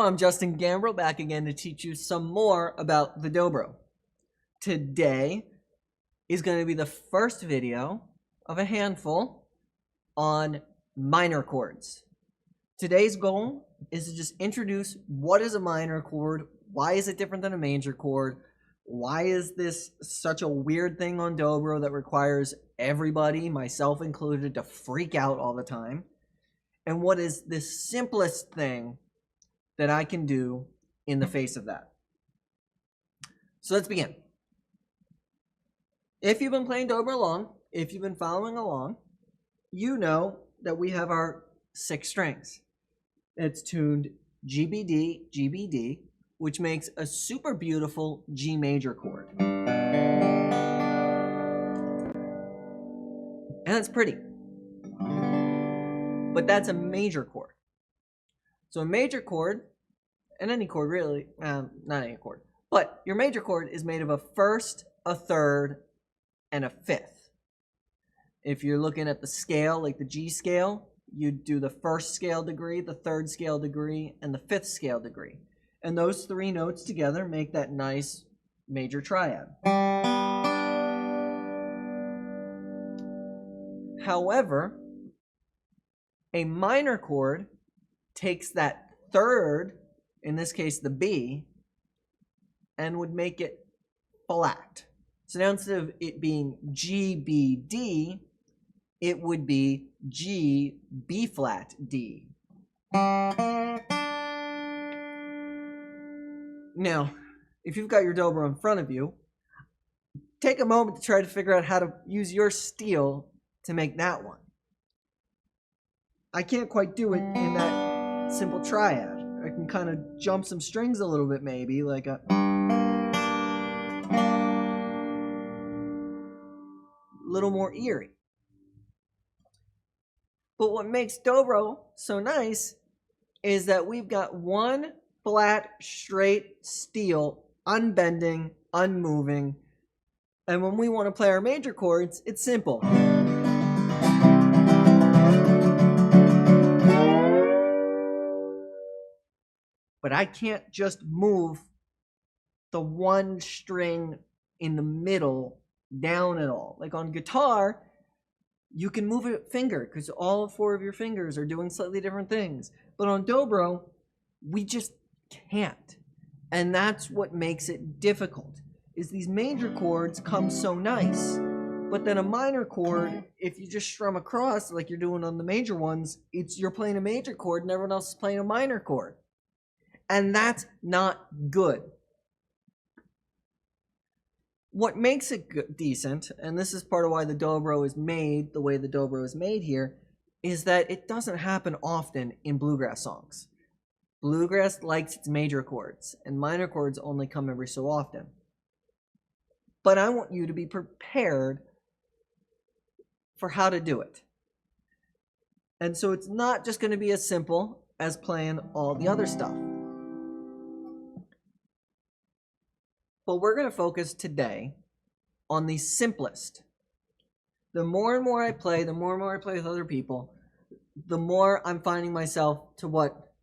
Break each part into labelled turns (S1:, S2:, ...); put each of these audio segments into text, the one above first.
S1: I'm Justin Gambrill, back again to teach you some more about the Dobro. Today is going to be the first video of a handful on minor chords. Today's goal is to just introduce what is a minor chord, why is it different than a major chord, why is this such a weird thing on Dobro that requires everybody, myself included, to freak out all the time, and what is the simplest thing that I can do in the face of that. So let's begin. If you've been playing Dobro along, if you've been following along, you know that we have our 6 strings. It's tuned GBD, GBD, which makes a super beautiful G major chord. And it's pretty. But that's a major chord. So a major chord, and any chord really, not any chord, but your major chord is made of a first, a third, and a fifth. If you're looking at the scale, like the G scale, you do the first scale degree, the third scale degree, and the fifth scale degree. And those 3 notes together make that nice major triad. However, a minor chord takes that third, in this case the B, and would make it flat. So now instead of it being G, B, D, it would be G, B flat, D. Now, if you've got your Dobro in front of you, take a moment to try to figure out how to use your steel to make that one. I can't quite do it in that simple triad. I can kind of jump some strings a little bit, maybe, like a little more eerie. But what makes Dobro so nice is that we've got one flat, straight steel, unbending, unmoving. And when we want to play our major chords, it's simple. But I can't just move the one string in the middle down at all. Like on guitar, you can move a finger because all 4 of your fingers are doing slightly different things. But on Dobro, we just can't. And that's what makes it difficult, is these major chords come so nice. But then a minor chord, if you just strum across like you're doing on the major ones, you're playing a major chord and everyone else is playing a minor chord. And that's not good. What makes it decent, and this is part of why the Dobro is made the way the Dobro is made here, is that it doesn't happen often in bluegrass songs. Bluegrass likes its major chords, and minor chords only come every so often. But I want you to be prepared for how to do it. And so it's not just going to be as simple as playing all the other stuff. But we're going to focus today on the simplest. The more and more I play, the more and more I play with other people, the more I'm finding myself to what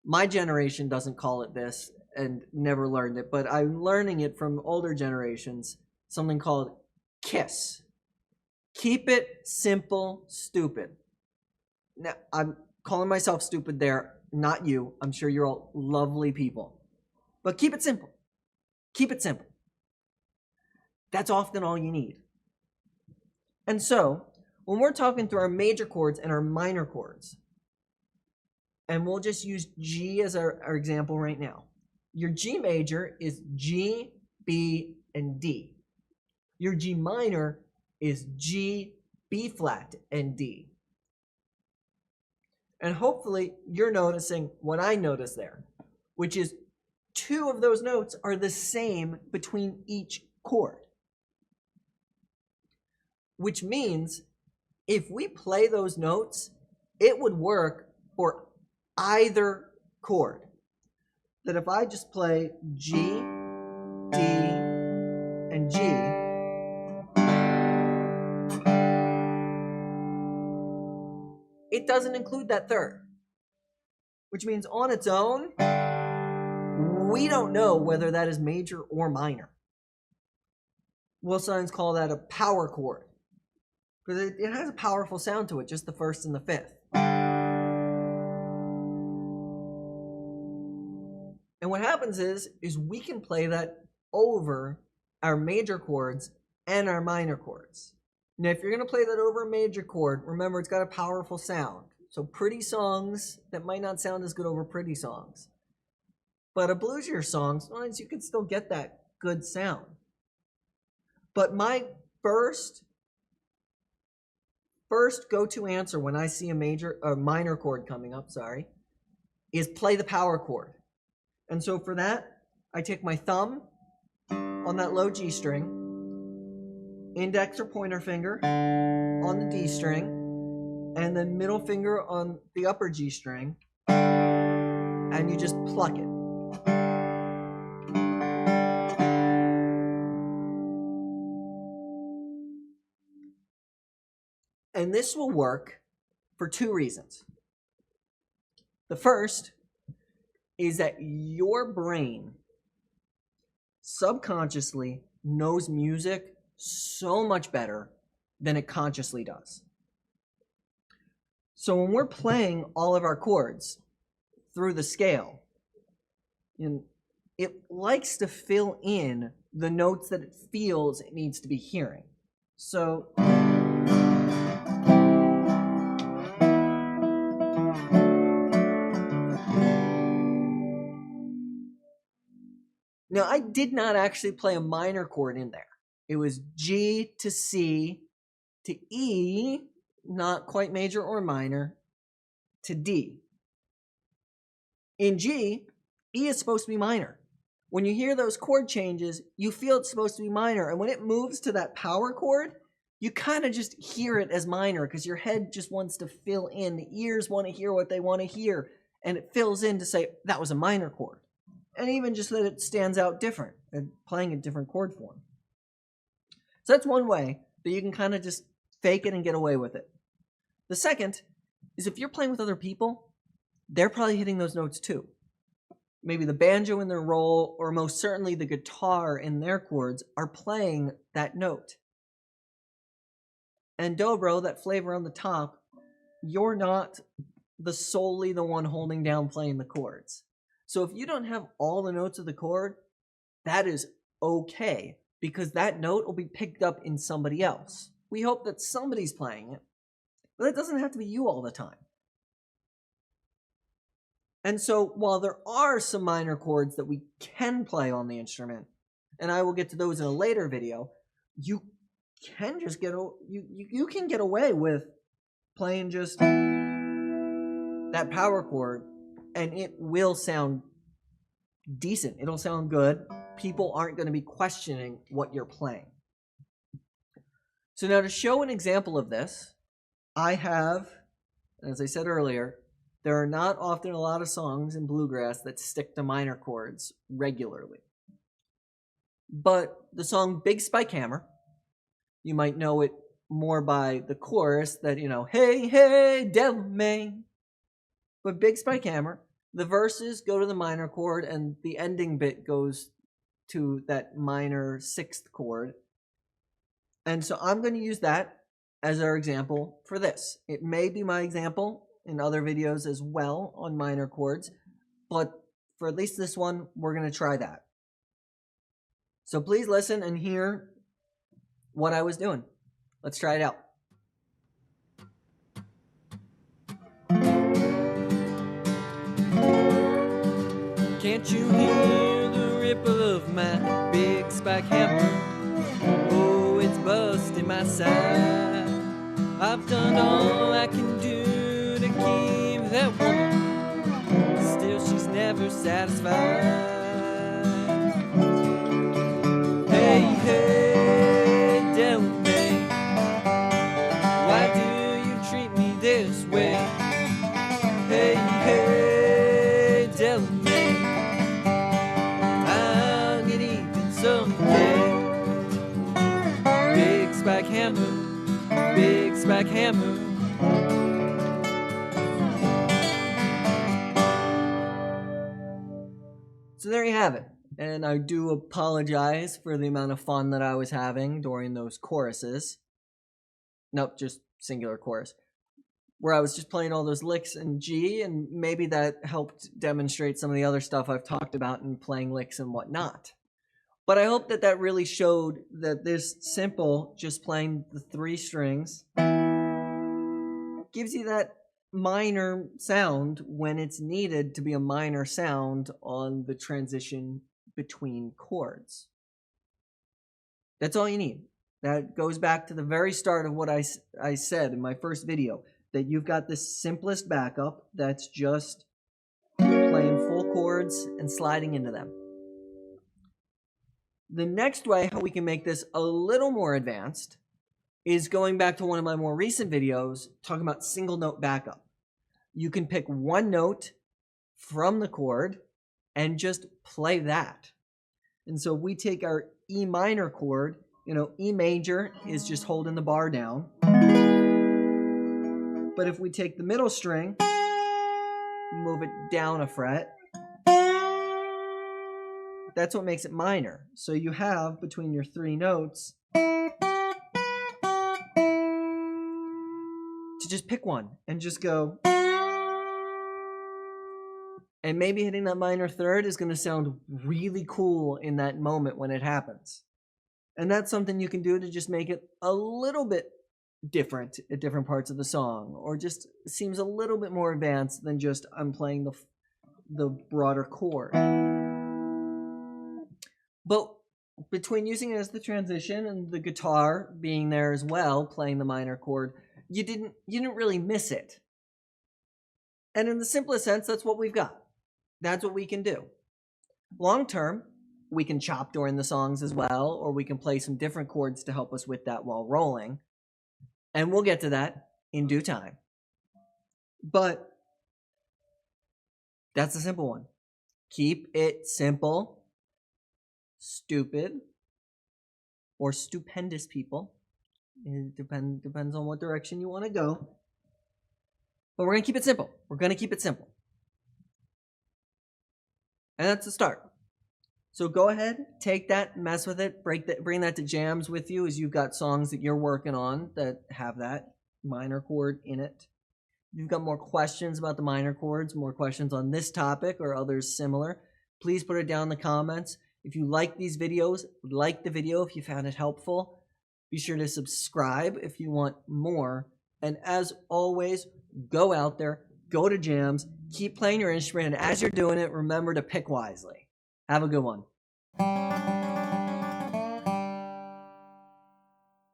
S1: my generation doesn't call it this and never learned it, but I'm learning it from older generations, something called KISS. Keep it simple, stupid. Now, I'm calling myself stupid there, not you. I'm sure you're all lovely people. But keep it simple. Keep it simple. That's often all you need. And so, when we're talking through our major chords and our minor chords, and we'll just use G as our example right now. Your G major is G, B, and D. Your G minor is G, B flat, and D. And hopefully you're noticing what I noticed there, which is 2 of those notes are the same between each chord. Which means if we play those notes, it would work for either chord. That if I just play G, D, and G, it doesn't include that third. which means on its own, we don't know whether that is major or minor. We'll sometimes call that a power chord because it has a powerful sound to it, just the first and the fifth. And what happens is we can play that over our major chords and our minor chords. Now, if you're going to play that over a major chord, remember it's got a powerful sound. So pretty songs that might not sound as good over pretty songs. But a bluesier song, sometimes you can still get that good sound. But my first go-to answer when I see a minor chord coming up, is play the power chord. And so for that, I take my thumb on that low G string, index or pointer finger on the D string, and then middle finger on the upper G string, and you just pluck it. And this will work for two reasons. The first is that your brain subconsciously knows music so much better than it consciously does. So when we're playing all of our chords through the scale, it likes to fill in the notes that it feels it needs to be hearing. So now, I did not actually play a minor chord in there. It was G to C to E, not quite major or minor, to D. In G, E is supposed to be minor. When you hear those chord changes, you feel it's supposed to be minor. And when it moves to that power chord, you kind of just hear it as minor because your head just wants to fill in. The ears want to hear what they want to hear. And it fills in to say, that was a minor chord. And even just that it stands out different and playing a different chord form. So that's one way that you can kind of just fake it and get away with it. The second is if you're playing with other people, they're probably hitting those notes too. Maybe the banjo in their roll, or most certainly the guitar in their chords, are playing that note. And Dobro, that flavor on the top, you're not solely the one holding down playing the chords. So if you don't have all the notes of the chord, that is okay, because that note will be picked up in somebody else. We hope that somebody's playing it, but it doesn't have to be you all the time. And so while there are some minor chords that we can play on the instrument, and I will get to those in a later video, you can just you can get away with playing just that power chord, and it will sound decent. It'll sound good. People aren't going to be questioning what you're playing. So now to show an example of this, I have, as I said earlier, there are not often a lot of songs in bluegrass that stick to minor chords regularly. But the song Big Spike Hammer, you might know it more by the chorus that, hey, hey, devil may. But Big Spike Hammer, the verses go to the minor chord and the ending bit goes to that minor sixth chord. And so I'm going to use that as our example for this. It may be my example in other videos as well on minor chords, but for at least this one, we're going to try that. So please listen and hear what I was doing. Let's try it out. Can't you hear the ripple of my big spike hammer? Oh, it's busting my side. I've done all I can do to keep that woman. Still, she's never satisfied. Hey, hey, tell me, why do you treat me this way? Hey, hey, tell me, I'll get even someday. Big spike hammer, big spike hammer. So there you have it. And I do apologize for the amount of fun that I was having during those choruses. Nope, just singular chorus. Where I was just playing all those licks in G, and maybe that helped demonstrate some of the other stuff I've talked about in playing licks and whatnot. But I hope that that really showed that this simple, just playing the 3 strings, gives you that minor sound when it's needed to be a minor sound on the transition between chords. That's all you need. That goes back to the very start of what I said in my first video, that you've got this simplest backup that's just playing full chords and sliding into them. The next way how we can make this a little more advanced is going back to one of my more recent videos talking about single note backup. You can pick one note from the chord and just play that. And so we take our E minor chord, E major is just holding the bar down. But if we take the middle string, move it down a fret, that's what makes it minor. So you have between your 3 notes to just pick one and just go. And maybe hitting that minor third is going to sound really cool in that moment when it happens. And that's something you can do to just make it a little bit different at different parts of the song, or just seems a little bit more advanced than just I'm playing the broader chord. But between using it as the transition and the guitar being there as well, playing the minor chord, you didn't really miss it. And in the simplest sense, that's what we've got. That's what we can do. Long term, we can chop during the songs as well, or we can play some different chords to help us with that while rolling. And we'll get to that in due time. But that's a simple one. Keep it simple, stupid, or stupendous, people. It depends on what direction you want to go. But we're going to keep it simple. We're going to keep it simple. And that's the start. So go ahead, take that, mess with it, bring that to jams with you as you've got songs that you're working on that have that minor chord in it. If you've got more questions about the minor chords, more questions on this topic or others similar, please put it down in the comments. If you like these videos, like the video if you found it helpful. Be sure to subscribe if you want more. And as always, go out there, go to jams, keep playing your instrument, and as you're doing it, remember to pick wisely. Have a good one.